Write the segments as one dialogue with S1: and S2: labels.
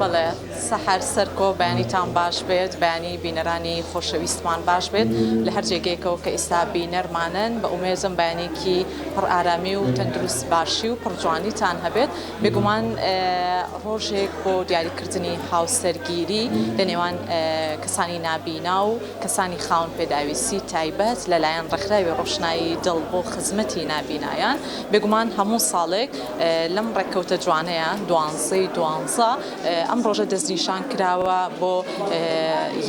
S1: بەڵێ سەحەر سەرکۆ بەیانیتان باش بێت، بەیانی بینەرانی خۆشەویستمان باش بێت لە هەر جێگەیەکەوە کە ئێستا بینەرمانن بە ئومێزم بەیانێکی پڕ ئارامی و تەندروست باشی و پڕجوانیتان هەبێت. بێگومان ڕۆژێک بۆ دیاریکردنی هاوسەرگیری لە نێوان کەسانی نابینا و کەسانی خاون پێداویستی تایبەت لەلایەن ڕێکخراوی ڕۆشنایی دڵ بۆ خزمەتی نابینایان. بێگومان هەموو ساڵێک لەم ڕێککەوتە جوانەیە دوانزە ئەم ڕۆژە دەستنیشان کراوە بۆ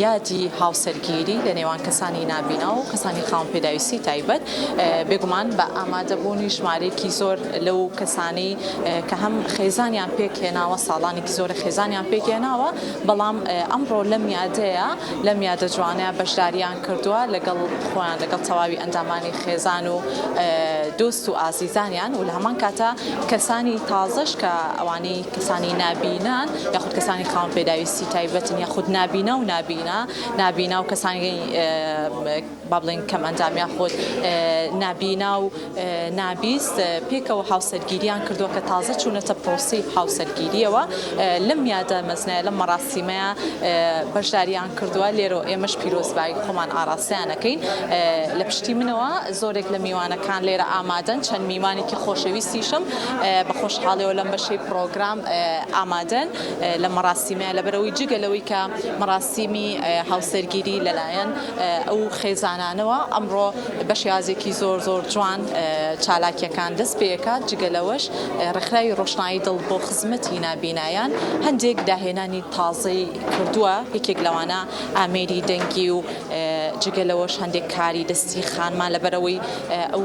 S1: یادی هاوسەرگیری لە نێوان کەسانی نابینا و کەسانی خاون پێداویستی تایبەت. بێگومان بە ئامادەبوونی ژمارەیەکی زۆر لەو کەسانی کە هەم خێزانیان پێکهێناوە، ساڵانێکی زۆرە خێزانیان پێکهێناوە، بەڵام ئەمڕۆ لەم یادەیە لەم یادە جوانەیە بەشداریان کردووە لەگەڵ خۆیان لەگەڵ تەواوی ئەندامانی خێزان و دۆست و ئازیزانیان و لە هەمان کاتە کەسانی تازەش کە ئەوانەی کەسانی نابینان یاخود کەسانی خاون پێداویستی تایبەتن یاخود نابینا و نابینا و کەسانی با بڵێن کەم ئەندام یاخود نابینا و نابیست پێکەوە هاوسەرگیریان کردووە کە تازە چوونەتە پرۆسی هاوسەرگیریەوە. لەم یادە مەزنە لەم مەراسیمەیە بەشداریان کردووە. لێرە ئێمەش پیرۆزبایی خۆمان ئاراستیانەکەین. لە پشتی منەوە زۆرێک لە میوانەکان لێرە ئامادەن، چەند میوانێکی خۆشەویستیشم بە خۆشحاڵیەوە لەم بەشەی پرۆگرام ئامادەن لە مەراسیمەیە لەبەرەوەی جگەلەوەی کە مەراسیمی هاوسەرگیری لەلایەن ئەو خێزانانەوە ئەمڕۆ بەشیازێکی زۆر جوان چالاکیەکان دەست پێکات. جگەلەوەش ڕێکخراوی ڕۆشنایی دڵ بۆ خزمەتی نابینایان هەندێک داهێنانی تازەی کردووە. یەکێک لەوانە ئامێری دەنگی و جگەلەوەش هەندێک کاری دەستی خانمان لەبەرەوەی ئەو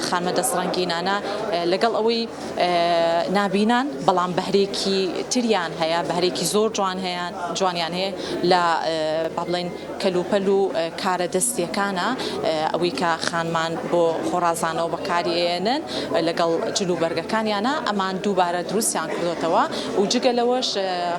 S1: خانمە دەستڕەنگینانە لەگەڵ ئەوەی نابینان بەڵام بەهرێکی تریان هەیە، بەهرێکی زۆر جوانیان هەیە لە با بڵێن کەلوپەل و کارە دەستیەکانە ئەوەی کە خانمان بۆ خۆڕازانەوە بەکارێنن لەگەڵ جلوبەرگەکانیانە ئەمان دووبارە دروستیان کردوتەوە و جگەلەوەش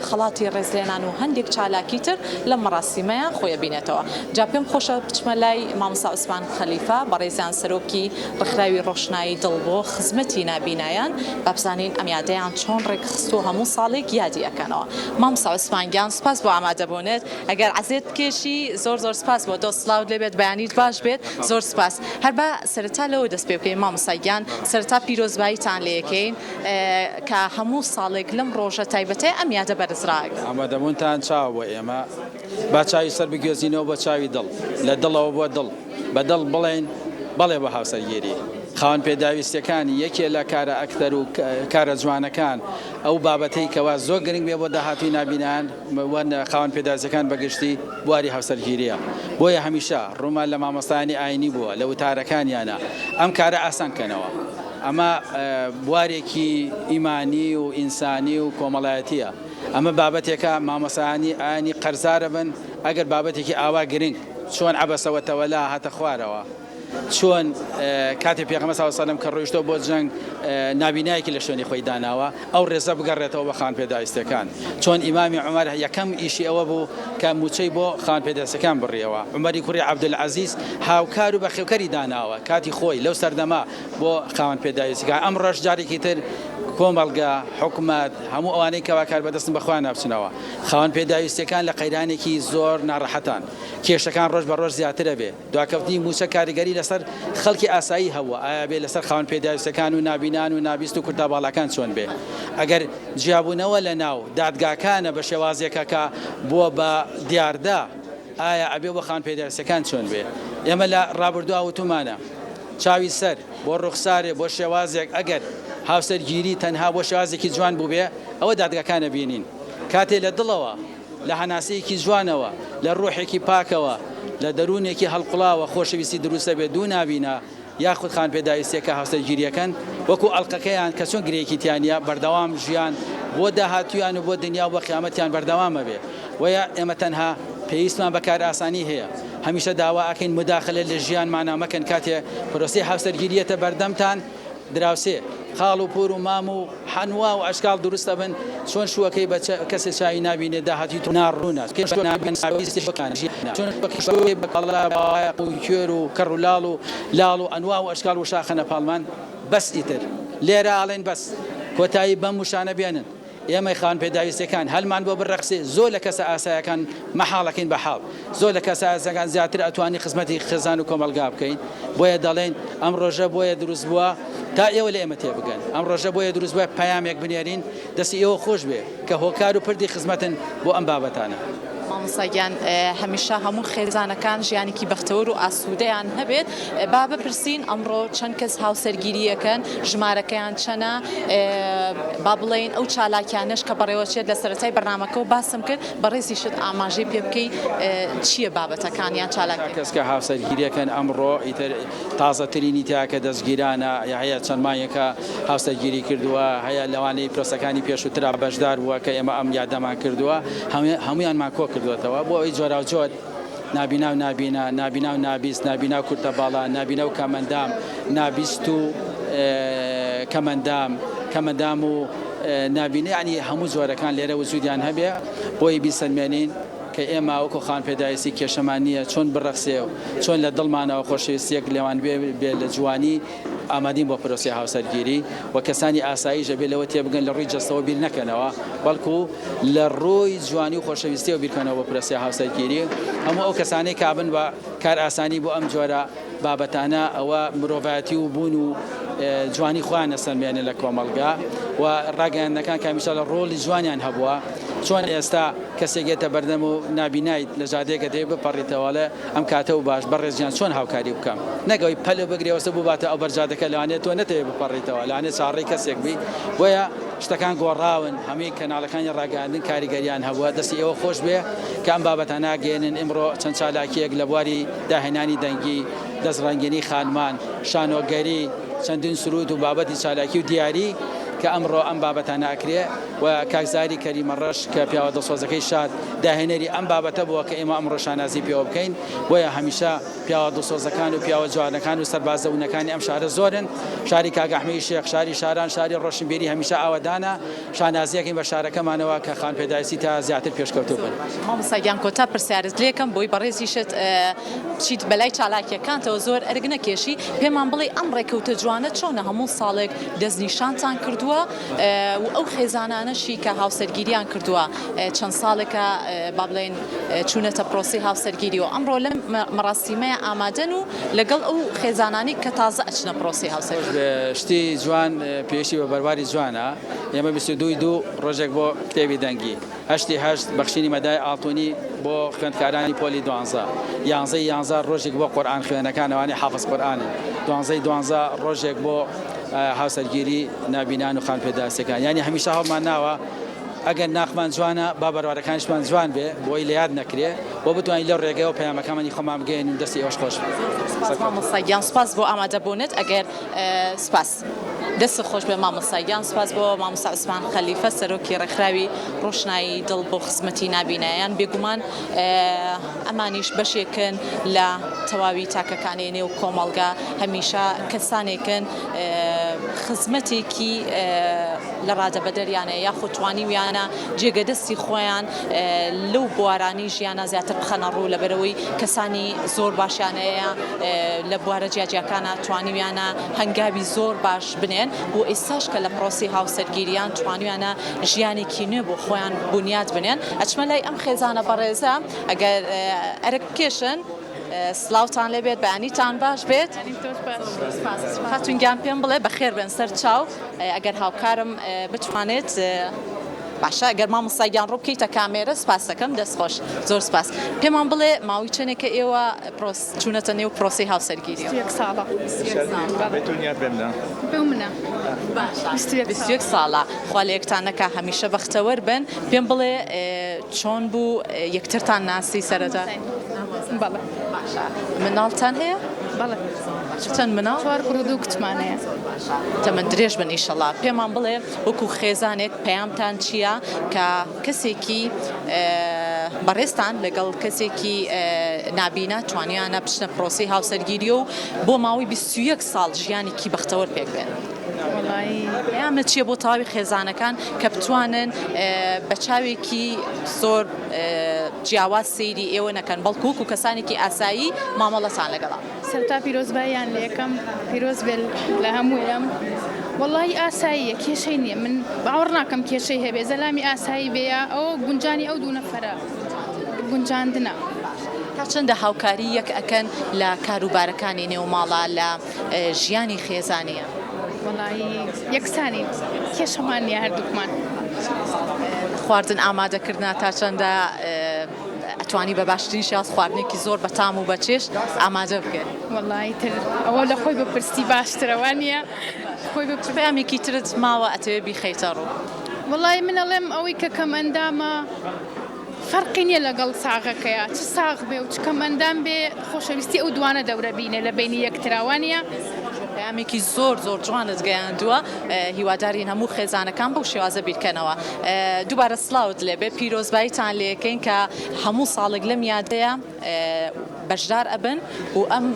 S1: خەڵاتی ڕێزلێنان و هەندێک چالاکی تر لە مەراسیمەیە خۆیە بینێتەوە. جا پێم خۆشە بچمە لای مامۆستا عوسمان خەلیفە بەڕێزیان سەرۆکی ڕێکخراوی ڕۆشنایی دڵ بۆ خزمەتی نابینایان با بزانین ئەم یادەیان چۆن ڕێکخستووە هەموو ساڵێک یادی ئەکەنەوە. مامۆستا عوسمان گیان سوپاس بۆ ئامادەبوونت. ئەگەر عەزێت بکێشی زۆر سوپاس بۆ تۆ، سڵاوت لێبێت، بەیانیت باش بێت، زۆر سوپاس. هەر بە سەرەتا لەوە دەست پێ بکەین مامۆستا گیان، سەرەتا پیرۆزباییتان لێ یەکەین کە هەموو ساڵێک لەم ڕۆژە تایبەتەیە ئەم یادە بەرزراگرێت.
S2: ئامادەبوونتان چاوە بۆ ئێمە با چاوی سەر بگوێزینەوە بە چاوی دڵ، لە دڵەوە بۆ دڵ، بە دڵ بڵێن بەڵێ بە هاوسەرگیری. خاون پێداویستەکانی یەکێ لە کارە ئەکتەر و کارە جوانەکان ئەو بابەتەی کەوا زۆر گرنگ بێ بۆ داهاتوی نابینان خاون پێداویستەکان بەگشتی بواری هاوسەرگیریە. بۆیە هەمیشە ڕوومان لە مامۆستایانی ئاینی بووە لە وتارەکانیانە ئەم کارە ئاسان کەنەوە. ئەمە بوارێکی ئیمانی و ئینسانی و کۆمەڵایەتیە. ئەمە بابەتێکە مامۆستایانی ئاینی قەرزارە بن ئەگەر بابەتێکی ئاوا گرنگ چۆن عەبەسەوە تەوەلا هاتە خوارەوە، چۆن کاتێ پێغەمبەر صلی الله علیه و سلم کە ڕۆیشتەوە بۆ جەنگ نابینایەکی لە شوێنی خۆی داناوە ئەو ڕێزە بگەڕێتەوە بە خاون پێداویستەکان. چۆن ئیمامی عومەر یەکەم ئیشی ئەوە بوو کە موچەی بۆ خاون پێداویستەکان بڕیەوە. عومەری کوڕی عەبدولعەزیز هاوکار و بەخێوکەری داناوە کاتی خۆی لەو سەردەما بۆ خاون پێداویستەکان. ئەم ڕۆژ جارێکی تر کۆمەڵگا حکومەت هەموو ئەوانەی کەوا کار بەدەستن بەخوا ناوچنەوە. خاون پێداویستەکان لە قەیرانێکی زۆر ناڕەحەتان، کێشەکان ڕۆژ بە ڕۆژ زیاترە بێ، دواکەوتنی موچە کاریگەری لەسەر خەڵکی ئاسایی هەوە. ئایا بێ لەسەر خاون پێداویستەکان و نابینان و نابیست و کورتا باڵەکان چۆن بێ؟ ئەگەر جیابوونەوە لە ناو دادگاکانە بە شێوازێکە کە بووە بە دیاردا، ئایا ئەبێ بۆ خاون پێداویستەکان چۆن بێ؟ ئێمە لە ڕابردووە وتومانە چاوی سەر بۆ ڕوخسارێ بۆ شێوازێک ئەگەر هاوسەرگیری تەنها بۆ شێوازێکی جوان بوو بێ ئەوە دادگاکانە بینین. کاتێ لە دڵەوە لە هەناسەیەکی جوانەوە لە ڕۆحێکی پاکەوە لە دەروونێکی هەڵقوڵاوە خۆشەویستی دروستە بێت دوو نابینا یاخود خاون پێداویستێکە هاوسەرگیریەکەن وەکو ئەڵقەکەیان کە چۆن گرەیەکی تیانە بەردەوام ژیان بۆ داهاتویان و بۆ دنیا و بە قیامەتیان بەردەوامە بێ. وەیە ئێمە تەنها پێویستمان بەکار ئاسانی هەیە، هەمیشە داوا ئەکەین مداخلە لە ژیانمانە مەکەن. کاتێ پرۆسەی هاوسەرگیریەتە بەردەمتان دراوسێ خاڵ و پور و مام و حەنوا و ئەشکال دروستە بن، چۆن شووەکەی بە کەسێک چاوی نابینێ داهاتی تو ناڕوونە، چۆن بەکەڵا و کوێر و کەڕ و لاڵ و ئەنوا و ئەشکال و شاخەنە پاڵمان بەس ئیتر لێرە ئاڵێن بەس کۆتایی بەم وشانە بێنن. ئێمە خاوەن پێداویستەکان هەلمان بۆ بڕەخسێ زۆر لە کەسە ئاسایەکان مەحاڵەکەین بە حاڵ زۆر لە کەسە ئاسایەکان زیاتر ئەتوانی خزمەتی خێزان و کۆمەلگا بکەین بۆیە دەڵێن ئەم ڕۆژە بۆیە دروست بووە تا ئێوە لە ئێمە تێبگەن ئەم ڕۆژە بۆیە دروست بووە پەیامێک بنێرین دەستی ئێوە خۆش بێ کە هۆکار و پردی خزمەتن بۆ ئەم بابەتانە.
S1: مامۆستاگیان هەمیشە هەموو خێزانەکان ژیانێکی بەختەوەر و ئاسوودەیان هەبێت با بپرسین ئەمڕۆ چەند کەس هاوسەرگیریەکەن ژمارەکەیان چەنە با بڵێن ئەو چالاکیانش کە بەڕێوەچێت لە سەرەتای بەرنامەکە و باسم کرد بەڕێزیشت ئاماژەی پێ بکەی چییە بابەتەکانیان چالاکی
S2: کەس کە هاوسەرگیریەکەن ئەمڕۆ ئیتر تازەترینی تاکە دەستگیرانە هەیە چەند مایەکە هاوسەرگیری کردووە هەیە لەوانەی پرۆسەکانی پێشووترا بەشدار بووە کە ئێمە ئەم یادەمان کردووە هەمویانمان کۆ کردوێتەوە بۆ ئەوی جۆرا و جۆر نابینا و نابینا نابینا و نابیست نابینا و کورتە باڵا نابینا و کەمەندام نابیست و کەمەندام و نابینە ینی هەموو جۆرەکان لێرە وجودیان هەبێ بۆی بیسەلمێنین کە ئێمە وەکو خان پێداویستی کێشەمان نییە چۆن بڕەخسێ و چۆن لە دڵمانەوە خۆشەویستیەک لێوان بێ لە جوانی ئامادەین بۆ پرۆسی هاوسەرگیری و کەسانی ئاساییش بێ لەوە تێبگەن لە ڕووی جەستەوە بیر نەکەنەوە بەڵکو لە ڕووی جوانی و خۆشەویستیەوە بیرکەنەوە بۆ پرۆسی هاوسەرگیری هەموو ئەو کەسانەی کابن بە کار ئاسانی بۆ ئەم جۆرە بابەتانە ئەوە مرۆڤایەتی و بوون و جوانی خۆیان نەسەلمێنێ لە کۆمەلگا و ڕاگەیاندەکان کامیشە لە ڕۆڵی جوانیان هەبووە چۆن ئێستا کەسێکێتە بەردەم و نابینایت لە جادێکە دێ بپەڕیتەوەڵە ئەم کاتە و باش بەڕێزیان چۆن هاوکاری بکەم نەگەوی پەلە بگرێوەسە بووباتە ئەو بەرجادەکە لەوانێت تۆ نەتەوێ بپەڕیتەوە لەوانێت چاڕێی کەسێک بی بۆیە شتەکان گۆڕاون هەمووی کەناڵەکانی ڕاگەاندن کاریگەریان هەبووە دەستی ئێوە خۆش بێ کە ئەم بابەتە ناگەێنن ئمڕۆ چەند چالاکیەک لە بواری داهێنانی دەنگی دەستڕەنگێنی خانمان شانۆگەری چەندین سرود و بابەتی چالاکی و دیاری کە ئەمڕۆ ئەم بابەتە ناکرێ و کاکزاری کەریمە ڕەش کە پیاوە دەسۆزەکەی شاد داهێنەری ئەم بابەتە بووە کە ئێمە ئەمڕۆ شانازی پێوە بکەین بۆیە هەمیشە پیاوە دەسۆزەکان و پیاوە جوانەکان و سەربازەونەکانی ئەم شارە زۆرن شاری کاگەحمەی شێخ شاری شاران شاری ڕۆشنبیری هەمیشە ئاوەدانە شانازیەکەین بە شارەکەمانەوە کە خان پێداویستی تا زیاتر پێشکەوتوو بن.
S1: مامۆستاگیان کۆتا پرسیارت لێکم بۆی بەڕێزیشت بچیت بەلای چالاکیەکانتەوە زۆر ئەرگ نەکێشی پێمان بڵێ ئەم ڕێکەوتە جوانە چۆنە هەموو ساڵێک دەستنیشانتان کردووە و ئەو خێزانانەشی کە هاوسەرگیریان کردووە چەند ساڵێکە با بڵێن چوونەتە پرۆسی هاوسەرگیری و ئەمڕۆ لەم مەراسیمەیە ئامادەن و لەگەڵ ئەو خێزانانی کە تازە ئەچنە پرۆسی هاوسەرگیری
S2: شتی جوان پێشی بە بەرباری جوانە ئێمە 22 ڕۆژێک بۆ کتێبی دەنگی هەشتی هەشت بەخشینی مەدای ئاڵتونی بۆ خوێندکارانی پۆلی 11 ڕۆژێک بۆ قورئان خوێنەکانەوانی حافظ قورئانن 12 ڕۆژێک بۆ هاوسەرگیری نابینان و خان پێداویستەکان یعنی هەمیشە هەڵمان ناوە ئەگەر ناخمان جوانە با بەڕوارەکانشمان جوان بێ بۆی لە یاد نەکرێ بۆ بتوانین لەو ڕێگەیەوە پەیامەکانمانی خۆمان بگەین و دەستی ئێوەش خۆش
S1: مامۆستاگیان سپاس بۆ ئامادەبوونت ئەگەر سپاس دەست خۆش بێ مامۆستاگیان سپاس بۆ مامۆستا عوسمان خەلیفە سەرۆکی ڕێکخراوی ڕۆشنایی دڵ بۆ خزمەتی نابینایان بێگومان ئەمانیش بەشێکن لە تەواوی تاکەکانی نێو کۆمەڵگا هەمیشە کەسانێکن خزمەتێکی لە ڕادەبەدەریانە یاخود توانی ویانە جێگەدەستی خۆیان لەو بوارانی ژیانە زیاتر بخەنە ڕوو لەبەرەوەی کەسانی زۆر باشیانەیە لە بوارە جیاجیەکانە توانیویانە هەنگاوی زۆر باش بنێن بۆ ئێستاش کە لە پرۆسی هاوسەرگیریان توانیویانە ژیانێکی نوێ بۆ خۆیان بنیاد بنێن ئەچمە لای ئەم خێزانە بەڕێزە ئەگەر ئەرک کێشن سلااوتان لێبێت بەیانیتان باش بێت هاتوونگیان پێم بڵێ بەخێر بن سەر چاو ئەگەر هاوکارم بتوانێت باشە ئەگەر مامۆستاگیان ڕوو بکەیتە کامێرە سپاس دەکەم دەستخۆش زۆر سپاس پێمان بڵێ ماوەی چەندێکە ئێوە چوونەتە نێو پرۆسی هاوسەرگیری
S3: ساڵە
S1: ساڵە خوا لە یەکتانەکە هەمیشە بەختەوەر بن پێم بڵێ چۆن بوو یەکترتان ناسی سەرەتا
S3: بەڵێ
S1: مناڵتان هەیە؟
S3: بەڵێ
S1: چەند مناڵ؟
S3: 4 کوڕ و کچمانەیە
S1: تەمەن درێژ بن ئیشەڵا پێمان بڵێ وەکو خێزانێک پەیامتان چییە کە کەسێکی بەڕێستان لەگەڵ کەسێکی نابینە توانیانە بچنە پرۆسی هاوسەرگیری و بۆ ماوەی 21 ساڵ ژیانێکی بەختەوەر پێک بێن پەیامە چییە بۆ تەواوی خێزانەکان کە بتوانن بە چاوێکی زۆر جیاواز سەیری ئێوە نەکەن بەڵکو و کەسانێکی ئاسایی مامەڵەتان لەگەڵا
S3: سەرتا پیرۆزباییان لە یەکەم پیرۆز بێت لە هەموویەم والله ئاساییە کێشەی نییە من باوەڕ ناکەم کێشەی هەبێ زەلامی ئاسایی بێە ئەوە گونجانی ئەو دوو نەفەرە گونجاندنە.
S1: تا چەندە هاوکاری یەک ئەکەن لە کاروبارەکانی نێوماڵە لە ژیانی خێزانیە؟
S3: وەڵی یەکسانی کێشەمان نیە هەردووکمان.
S1: خواردن ئامادەکردنا تا چەندە ئەتوانی بە باشترین شاز خواردنێکی زۆر بە تام و بە چێش ئامادە بکەن؟
S3: وەڵی تر ئەوە لە خۆی بپرسی باشترەوە نیە خۆی
S1: پەیامێکی ترت ماوە ئەتەوێ بیخەیتە ڕوو؟
S3: وەڵی من ئەڵێم ئەوەی کە کەم ئەندامە فەرقی نییە لەگەڵ ساغەکەیە چ ساغ بێ و چکەم ئەندام بێ خۆشەویستی ئەو دوانە دەورە بینێ لە بینی یەکتراوانە.
S1: پەیامێکی زۆر زۆر جوانت گەیاندووە هیوادارین هەموو خێزانەکان بەو شێوازە بیرکەنەوە. دووبارە سڵاوت لێبێ پیرۆزباییتان لێەکەین کە هەموو ساڵێک لەم یادەیە بەشدار ئەبن و ئەم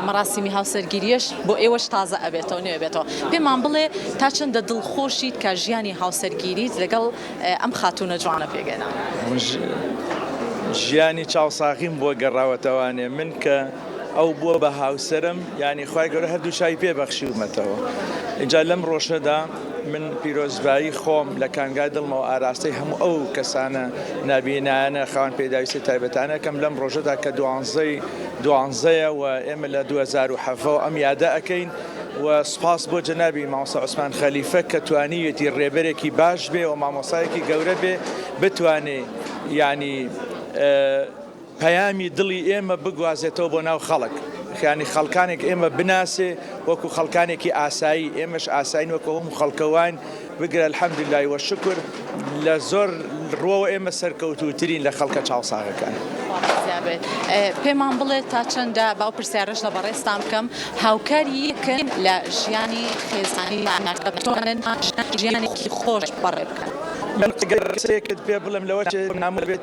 S1: مەراسیمی هاوسەرگیریەش بۆ ئێوەش تازە ئەبێتەوە نوێبێتەوە. پێمان بڵێ تا چەندە دڵخۆشیت کە ژیانی هاوسەرگیریت لەگەڵ ئەم خاتونە جوانە پێگەنا؟
S4: ژیانی چاوساغیم بۆ گەڕاوەتەوانێ من کە ئەو بووە بە هاوسرم ینی خی گەورە هەردوو شای پێبەخشیومەتەوە. اینجا لەم ڕۆژەدا من پیرۆزبایی خۆم لە کانگای دڵمەوە ئاراستەی هەموو ئەو کەسانە نابینانە خاوەن پێداویستی تایبەتانە کەم لەم ڕۆژەدا کە دوانزەیە و ئێمە لە 2007 ئەم یادە ئەەکەین و سپاس بۆ جەنابی مامۆستا عوسمان خەلیفە کە توانیوێتی ڕێبەرێکی باش بێ و مامۆسایەکی گەورە بێ بتوانێ ینی پەیامی دڵی ئێمە بگوازێتەوە بۆ ناو خەڵک خیانی خەڵکانێک ئێمە بناسێ وەکو خەڵکانێکی ئاسایی ئێمەش ئاساین وەکو هەموو خەڵکەوان بگرە الحەمدولای وە شکر لە زۆر ڕۆوە ئێمە سەرکەوتوترین لە خەڵکە چاوساغەکان.
S1: پێمان بڵێت تا چەندە باو پرسیارش لە بەڕێستان بکەم هاوکاری یەکن لە ژیانی خێزانی ناتوانن ژیانێکی خۆش بەڕێ بکەن.
S4: منگەرێکت پێ بڵم لەوە نامە بێت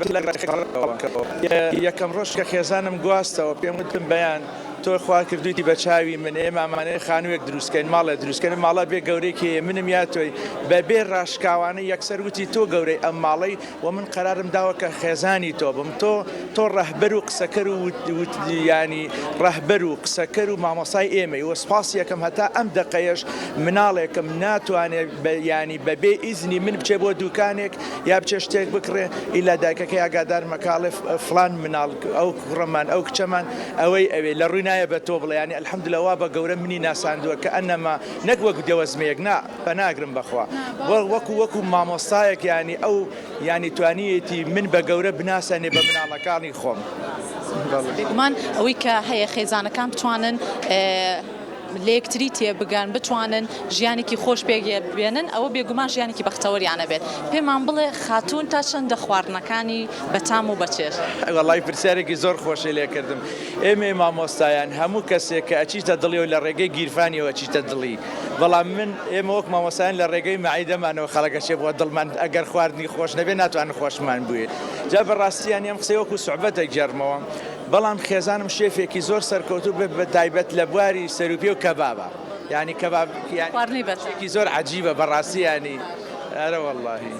S4: یەکەم ڕۆژ کە خێزانم گواستەوە پێم وتم بەیان تۆ خوا کردویتی بە چاوی من ئێمامانەیە خانوویەک دروستکەین ماڵە دروستکەن ماڵە بێ گەورەیەکی منم یا تۆی بەبێ ڕاشکاوانە یەکسەر وتی تۆ گەورەی ئەم ماڵی و من قەرارم داوە کە خێزانی تۆ بم تۆ ڕەهبەر و قسەکەر و ینی ڕەهبەر و قسەکەر و مامۆسای ئێمەی وە سپاس یەکەم هەتا ئەم دەقەیەش مناڵێکم ناتوانێت ینی بەبێ ئیزنی من بچێ بۆ دوکانێک یا بچێ شتێک بکڕێ ئیلا دایکەکەی ئاگادار مەکاڵێ فلان مناڵ ئەو کوڕەمان ئەو کچەمان ئەوەی ئەوێ لە ڕووی نایە بە تۆ بڵێ ینی الحەمدولەوا بە گەورە منی ناساندووە کە ئەنەما نەک وەکو دەوەزمەیەک بەناگرم بەخوا وەکو مامۆستایەک ینی ئەو ینی توانیەتی من بە گەورە بناسەنێ بە مناڵەکانی خۆم.
S1: بێگومان ئەوەی کە هەیە خێزانەکان بتوانن لە یەکتری تێبگەن بتوانن ژیانێکی خۆش پێگەێنن ئەوە بێگومان ژیانێکی بەختەوەریانە بێت. پێمان بڵێ خاتون تا چەندە خواردنەکانی بەتام و بەچێش؟
S4: وەڵای پرسیارێکی زۆر خۆشی لێکردم. ئێمە مامۆستایان هەموو کەسێک کە ئەچیتە دڵی و لە ڕێگەی گیرفانیەوە ئەچیتە دڵی بەڵام من ئێمە وەک مامۆستایان لە ڕێگەی مەعیدەمانەوە خەڵکەشێ بۆ دڵمان ئەگەر خواردنی خۆش نەبێ ناتوانن خۆشمان بووێت. جا بەڕاستیان ئەم قسەی وەکو سوعبەتێک جەرمەوە بەڵام خێزانم شێفێکی زۆر سەرکەوتوو بە تایبەت لە بواری سەروپی و کەبابە ینی کەبابێکی زۆر عەجیبە بەڕاستی ینی ئەرە وەڵڵاهی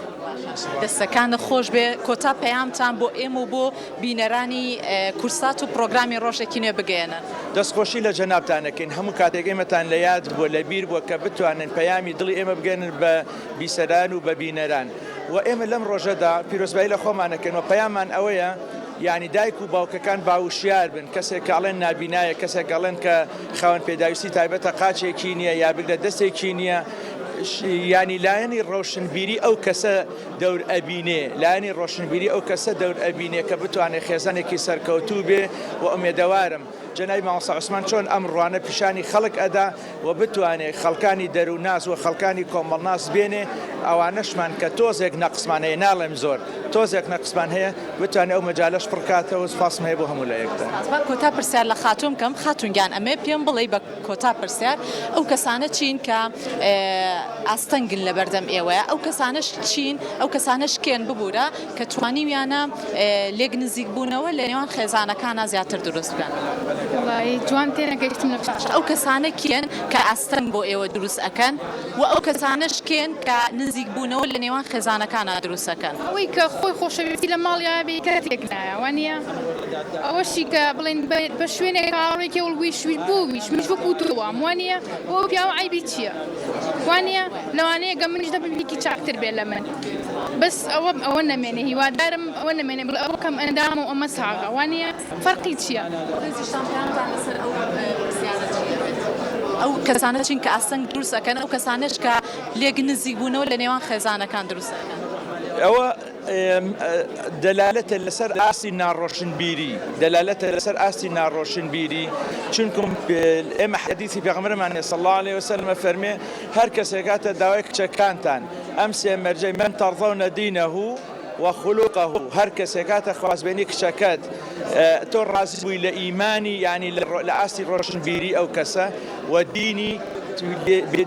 S1: دەستەکانە خۆش بێ کۆتا پەیامتان بۆ ئێمە و بۆ بینەرانی کورسات و پرۆگرامی ڕۆژێکی نوێ بگەێنن.
S4: دەستخۆشی لە جەنابتانەکەین هەموو کاتێک ئێمەتان لە یاد بووە لە بیر بووە کە بتوانن پەیامی دڵی ئێمە بگەێنن بە بیسەران و بە بینەران و ئێمە لەم ڕۆژەدا پیرۆزبایی لە خۆمانەکەین و پەیامان ئەوەیە یعنی دایک و باوکەکان باوشیار بن کەسێک کاڵێن نابینایە کەسێک گەڵێن کە خاوەن پێداویستی تایبەتە قاچێکی نییە یا بگرە دەستێکی نییە ینی لایەنی ڕۆشنبیری ئەو کەسە دەور ئەبینێ لایەنی ڕۆشنبیری ئەو کەسە دەور ئەبینێ کە بتوانێت خێزانێکی سەرکەوتوو بێ و ئومێدەوارم جەنابی مامۆستا عوسمان چۆن ئەم ڕوانە پیشانی خەڵک ئەدا و بتوانێت خەڵکانی دەرووناس و خەڵکانی کۆمەڵناس بێنێ ئەوانەشمان کە تۆزێک نەقسمان هەیە ناڵێم زۆر تۆزێک نەقسمان هەیە بتوانێت ئەو مەجالەش پڕکاتەوە سپاسم هەیە بۆ هەموو لە یەکدا.
S1: کۆتا پرسیار لە خاتون کەم خاتونگیان ئەمێ پێم بڵێ بە کۆتا پرسیار ئەو کەسانە چین کە ئاستەنگن لە بەردەم ئێوەیە ئەو کەسانش چین ئەو کەسانش کێن ببوورە کە توانیویانە لێک نزیک بوونەوە لە نێوان خێزانەکانە زیاتر دروست بکەن.
S3: جوان تێنەگەیشتم لە
S1: ئەو کەسانە کێن کە ئاستەنگ بۆ ئێوە دروست ئەکەن و ئەو کەسانش کێن کە نزیک بوونەوە لە نێوان خێزانەکانە دروست ئەکەن.
S3: ئەوەی کە خۆی خۆشەویستی لە ماڵیا بێ کاتێک نایە وانە ئەوەشی کە بڵێن بە شوێنێک ئاڕێکی وڵوی شویر بوویش مش وەکو تۆوە وانە بۆ پیاوە عیبی چییە؟ وانە لەوانەیە گەم منیش دەبێکی چاکتر بێ لە من بەس ئەوە نەمێنێ هیوادارم ئەوە نەمێنێ بڵ ئەوە کەم ئەندام و ئەمە ساغە وانە فەرقی چییە؟
S1: ئەو کەسانە چین کە ئاسنگ دروستەکەن ئەو کەسانش کە لێک نزیک بوونەوە لە نێوان خێزانەکان دروستەکەن
S4: ئەوە دەلالەتە لەسەر ئاستی ناڕۆشنبیری دەلالەتە لەسەر ئاستی ناڕۆشنبیری چونکم ئێمە حەدیثی پێغەمبەرمان صلی الله عليه وسلم فەرمێ هەر کەسێکاتە داوای کچەکانتان ئەم سێ مەرجەی من تەرضەونە دینەه وخلوقه هەر کەسێکاتە خوازبێنی کچەکەت تۆ ڕازی بووی لە ئیمانی یعنی لە ئاستی ڕۆشنبیری ئەو کەسە و دینی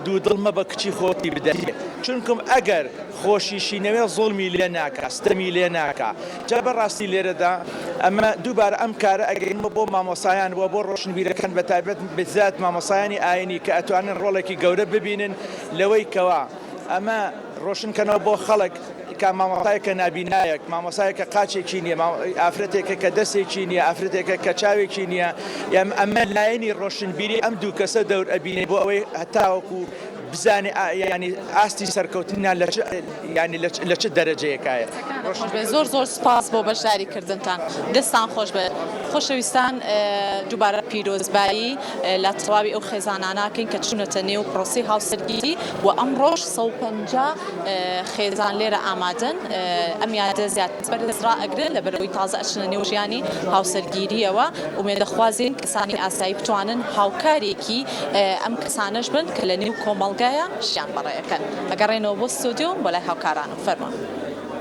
S4: دوودڵمە بە کچی خۆتی بدەیت چونکم ئەگەر خۆشیشینەوێ زوڵمی لێ ناکە ستەمی لێ ناکە جا بەڕاستی لێرەدا ئەمە دووبارە ئەم کارە ئەگەینمە بۆ مامۆسایان وە بۆ ڕۆشنبیرەکان بەتایبەت بزات مامۆسایانی ئاینی کە ئەتوانن ڕۆڵێکی گەورە ببینن لەوەی کەوا ئەمە ڕۆشنکەنەوە بۆ خەڵک کە مامۆسایەکە نابینایەک مامۆسایەکە قاچێکی نییە ئافرەتێکە کە دەستێکی نییە ئافرەتێکە کە چاوێکی نییە ئەمە لایەنی ڕۆشنبیری ئەم دوو کەسە دەور ئەبینێ بۆ ئەوەی هەتاوەکو بزانێ ینی ئاستی سەرکەوتنیان ینی لە چ دەرەجەیەکایە
S1: زۆر زۆر سپاس بۆ بەشداریکردنتان دەستان خۆش بێت خۆشەویستان دووبارە پیرۆزبایی لە تەواوی ئەو خێزاناناکەین کە چوونەتە نێو پرۆسی هاوسەرگیری و ئەم ڕۆژ 150 خێزان لێرە ئامادەن ئەم یادە زیاتر بەرزرا ئەگرن لە بەرەوەی تازە ئەچنە نێو ژیانی هاوسەرگیریەوە ومێدەخوازین کەسانی ئاسایی بتوانن هاوکارێکی ئەم کەسانش بن کە لە نێو کۆمەڵگایە ژیان بەڕێەکەن ئەگەڕێنەوە بۆ ستودیۆ بۆ لای هاوکارانم فەرمان